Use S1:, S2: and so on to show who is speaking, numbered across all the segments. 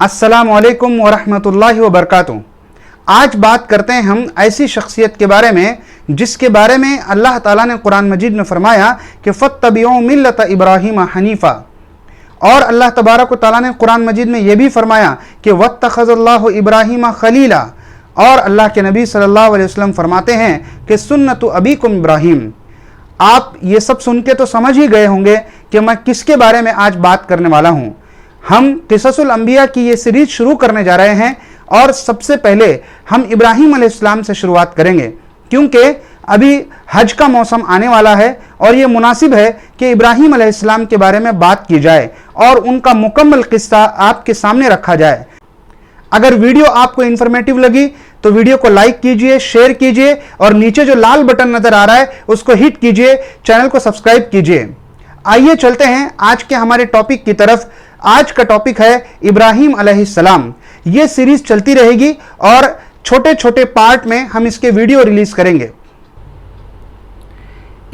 S1: अस्सलामु अलैकुम वरहमतुल्लाहि वबरकातुहू। आज बात करते हैं हम ऐसी शख्सियत के बारे में जिसके बारे में अल्लाह ताला ने कुरान मजीद में फरमाया कि फत्तबिऊ मिल्लत इब्राहीम हनीफा, और अल्लाह तबारक व तआला ने कुरान मजीद में यह भी फरमाया कि वत्तखज़ल्लाहु इब्राहीम खलीला, और अल्लाह के नबी सल्लल्लाहु अलैहि वसल्लम फरमाते हैं कि सुन्नतु अबीकुम इब्राहीम। आप ये सब सुन के तो समझ ही गए होंगे कि मैं किसके बारे में आज बात करने वाला हूँ। हम क़िससुल अंबिया की ये सीरीज शुरू करने जा रहे हैं और सबसे पहले हम इब्राहीम अलैहिस्सलाम से शुरुआत करेंगे, क्योंकि अभी हज का मौसम आने वाला है और ये मुनासिब है कि इब्राहीम अलैहिस्सलाम के बारे में बात की जाए और उनका मुकम्मल किस्सा आपके सामने रखा जाए। अगर वीडियो आपको इन्फॉर्मेटिव लगी तो वीडियो को लाइक कीजिए, शेयर कीजिए और नीचे जो लाल बटन नजर आ रहा है उसको हिट कीजिए, चैनल को सब्सक्राइब कीजिए। आइए चलते हैं आज के हमारे टॉपिक की तरफ। आज का टॉपिक है इब्राहीम अलैहिस्सलाम। ये सीरीज चलती रहेगी और छोटे छोटे पार्ट में हम इसके वीडियो रिलीज करेंगे।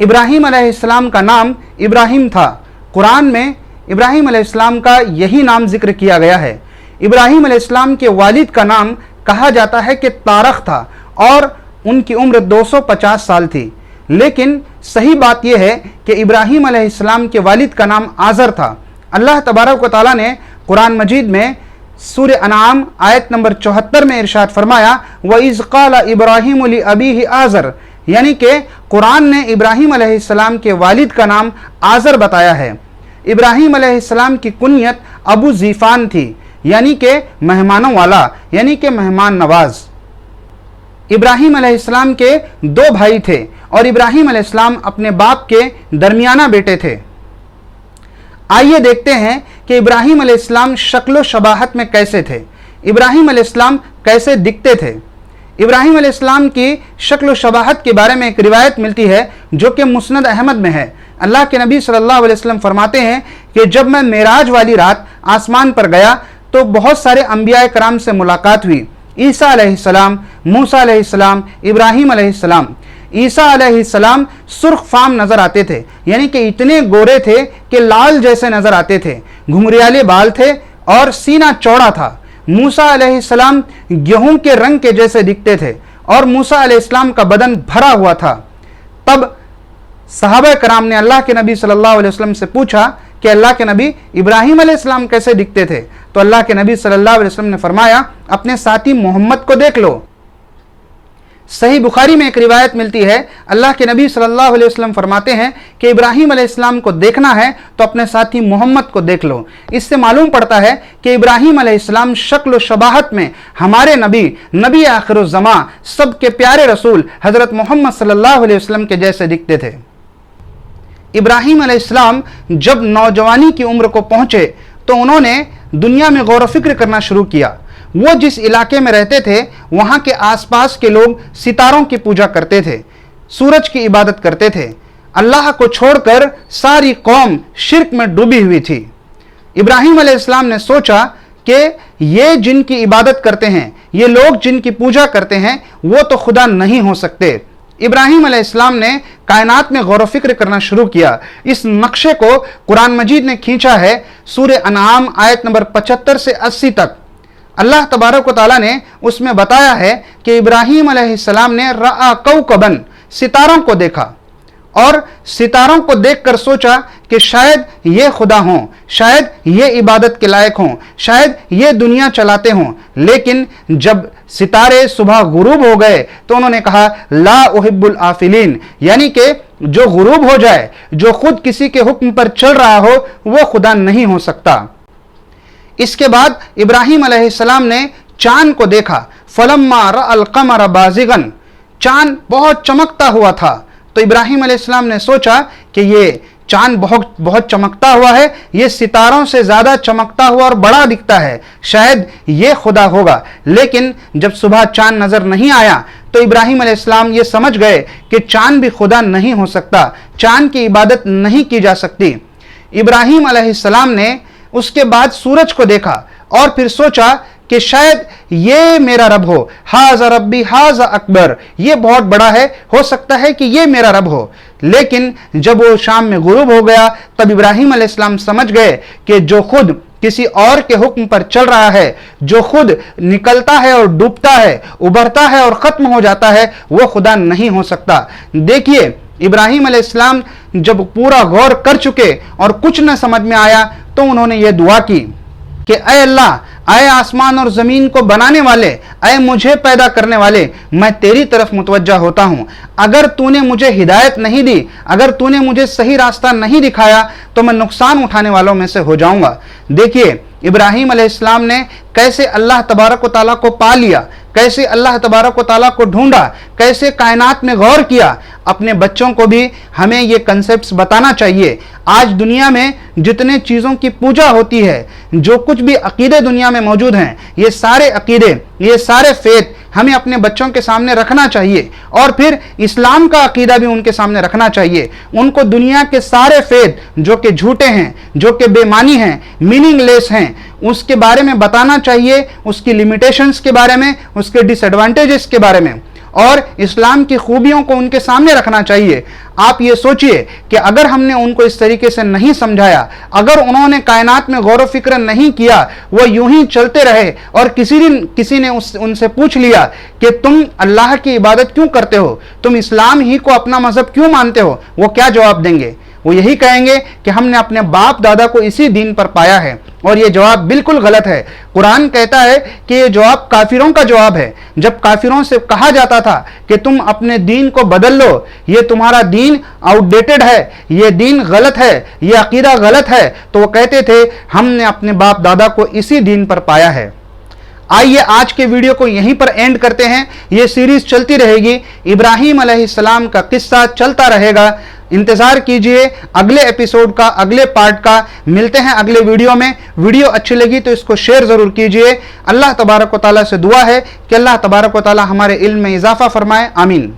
S1: इब्राहीम अलैहिस्सलाम का नाम इब्राहीम था। कुरान में इब्राहीम अलैहिस्सलाम का यही नाम जिक्र किया गया है। इब्राहीम अलैहिस्सलाम के वालिद का नाम कहा जाता है कि तारख था और उनकी उम्र 250 साल थी, लेकिन सही बात यह है कि इब्राहीम अलैहिस्सलाम के वालिद का नाम आज़र था। अल्लाह तबारक व तआला ने कुरान मजीद में सूरह अनआम आयत नंबर 74 में इरशाद फरमाया व इज़ क़ाला इब्राहीम लि अबीही आज़र, यानी कि कुरान ने इब्राहीम अलैहिस्सलाम के वालिद का नाम आज़र बताया है। इब्राहीम अलैहिस्सलाम की कुनियत अबू ज़ीफ़ान थी, यानी कि मेहमानों वाला, यानी कि मेहमान नवाज। इब्राहीम अलैहिस्सलाम के दो भाई थे और इब्राहीम अलैहिस्सलाम अपने बाप के दरमियाना बेटे थे। आइए देखते हैं कि इब्राहीम अलैहिस्सलाम शक्ल शबाहत में कैसे थे, इब्राहीम अलैहिस्सलाम कैसे दिखते थे। इब्राहीम अलैहिस्सलाम की शक्ल शबाहत के बारे में एक रिवायत मिलती है जो कि मुस्नद अहमद में है। अल्लाह के नबी सल्लल्लाहु अलैहि वसल्लम फरमाते हैं कि जब मैं मेराज वाली रात आसमान पर गया तो बहुत सारे अंबिया कराम से मुलाकात हुई। ईसा अलैहिस्सलाम, मूसा अलैहिस्सलाम, इब्राहीम अलैहिस्सलाम। ईसा अलैहिस्सलाम सुर्ख फाम नजर आते थे, यानी कि इतने गोरे थे कि लाल जैसे नजर आते थे, घुंघरियाले बाल थे और सीना चौड़ा था। मूसा अलैहिस्सलाम गेहूं के रंग के जैसे दिखते थे और मूसा अलैहिस्सलाम का बदन भरा हुआ था। तब सहाबा कराम ने अल्लाह के नबी सल्लल्लाहु अलैहि वसल्लम से पूछा कि अल्लाह के नबी इब्राहीम अलैहिस्सलाम कैसे दिखते थे, तो अल्लाह के नबी सल्लल्लाहु अलैहि वसल्लम ने फरमाया अपने साथी मोहम्मद को देख लो। सही बुखारी में एक रिवायत मिलती है, अल्लाह के नबी सल्लल्लाहु अलैहि वसल्लम फरमाते हैं कि इब्राहीम अलैहिस्सलाम को देखना है तो अपने साथी मोहम्मद को देख लो। इससे मालूम पड़ता है कि इब्राहीम अलैहिस्सलाम शक्ल शबाहत में हमारे नबी आखिरुज़्ज़मा सबके प्यारे रसूल हज़रत मोहम्मद सल्लल्लाहु अलैहि वसल्लम के जैसे दिखते थे। इब्राहीम अलैहिस्सलाम जब नौजवानी की उम्र को पहुंचे तो उन्होंने दुनिया में गौर व फिक्र करना शुरू किया। वो जिस इलाके में रहते थे वहाँ के आसपास के लोग सितारों की पूजा करते थे, सूरज की इबादत करते थे। अल्लाह को छोड़कर सारी कौम शिर्क में डूबी हुई थी। इब्राहीम अलैहिस्सलाम ने सोचा कि ये जिनकी इबादत करते हैं, ये लोग जिनकी पूजा करते हैं, वो तो खुदा नहीं हो सकते। इब्राहीम अलैहिस्सलाम ने कायनात में गौर व फिक्र करना शुरू किया। इस नक्शे को कुरान मजीद ने खींचा है सूरह अनआम आयत नंबर 75 से 80 तक। अल्लाह तबारक व तआला ने उसमें बताया है कि इब्राहीम अलैहिस्सलाम ने रआ कौकबन, सितारों को देखा और सितारों को देखकर सोचा कि शायद ये खुदा हों, शायद ये इबादत के लायक हों, शायद ये दुनिया चलाते हों। लेकिन जब सितारे सुबह गुरूब हो गए तो उन्होंने कहा ला उहिब्बुल आफिलीन, यानी कि जो गुरूब हो जाए, जो खुद किसी के हुक्म पर चल रहा हो, वो खुदा नहीं हो सकता। इसके बाद इब्राहीम अलैहिस्सलाम ने चांद को देखा। फलम्मा रअल क़मर बाज़िगन, चांद बहुत चमकता हुआ था। तो इब्राहीम अलैहिस्सलाम ने सोचा कि ये चांद बहुत चमकता हुआ है, ये सितारों से ज़्यादा चमकता हुआ और बड़ा दिखता है, शायद ये खुदा होगा। लेकिन जब सुबह चांद नज़र नहीं आया तो इब्राहीम अलैहिस्सलाम ये समझ गए कि चांद भी खुदा नहीं हो सकता, चांद की इबादत नहीं की जा सकती। इब्राहीम अलैहिस्सलाम ने उसके बाद सूरज को देखा और फिर सोचा कि शायद ये मेरा रब हो, हाज़ा रब्बी हाज़ा अकबर, ये बहुत बड़ा है, हो सकता है कि ये मेरा रब हो। लेकिन जब वो शाम में गुरूब हो गया तब इब्राहीम अलैहिस्सलाम समझ गए कि जो खुद किसी और के हुक्म पर चल रहा है, जो खुद निकलता है और डूबता है, उभरता है और खत्म हो जाता है, वो खुदा नहीं हो सकता। देखिए, इब्राहिम अलैहिस्सलाम जब पूरा गौर कर चुके और कुछ न समझ में आया तो उन्होंने ये दुआ की कि ऐ अल्लाह, ऐ आसमान और ज़मीन को बनाने वाले, ऐ मुझे पैदा करने वाले, मैं तेरी तरफ मुतवज्जा होता हूँ। अगर तूने मुझे हिदायत नहीं दी, अगर तूने मुझे सही रास्ता नहीं दिखाया तो मैं नुकसान उठाने वालों में से हो जाऊँगा। देखिए, इब्राहिम अलैहिस्सलाम ने कैसे अल्लाह तबारक व तआला को पा लिया, कैसे अल्लाह तबारक व तआला को ढूंढा, कैसे कायनात में गौर किया। अपने बच्चों को भी हमें ये कंसेप्ट्स बताना चाहिए। आज दुनिया में जितने चीज़ों की पूजा होती है, जो कुछ भी अकीदे दुनिया में मौजूद हैं, ये सारे अकीदे, ये सारे फेथ हमें अपने बच्चों के सामने रखना चाहिए और फिर इस्लाम का अकीदा भी उनके सामने रखना चाहिए। उनको दुनिया के सारे फेथ जो कि झूठे हैं, जो कि बेमानी हैं, मीनिंगलेस हैं, उसके बारे में बताना चाहिए, उसकी लिमिटेशंस के बारे में, उसके डिसएडवांटेजेस के बारे में, और इस्लाम की खूबियों को उनके सामने रखना चाहिए। आप ये सोचिए कि अगर हमने उनको इस तरीके से नहीं समझाया, अगर उन्होंने कायनात में गौर व फिक्र नहीं किया, वो यूं ही चलते रहे और किसी दिन किसी ने उनसे पूछ लिया कि तुम अल्लाह की इबादत क्यों करते हो, तुम इस्लाम ही को अपना मजहब क्यों मानते हो, वो क्या जवाब देंगे? वो यही कहेंगे कि हमने अपने बाप दादा को इसी दीन पर पाया है, और ये जवाब बिल्कुल गलत है। कुरान कहता है कि ये जवाब काफिरों का जवाब है। जब काफिरों से कहा जाता था कि तुम अपने दीन को बदल लो, ये तुम्हारा दीन आउटडेटेड है, ये दीन गलत है, ये अकीदा गलत है, तो वो कहते थे हमने अपने बाप दादा को इसी दीन पर पाया है। आइए आज के वीडियो को यहीं पर एंड करते हैं। ये सीरीज चलती रहेगी, इब्राहिम अलैहिस्सलाम का किस्सा चलता रहेगा। इंतजार कीजिए अगले एपिसोड का, अगले पार्ट का। मिलते हैं अगले वीडियो में। वीडियो अच्छी लगी तो इसको शेयर जरूर कीजिए। अल्लाह तबारक व तआला से दुआ है कि अल्लाह तबारक व तआला हमारे इल्म में इजाफा फरमाए। आमीन।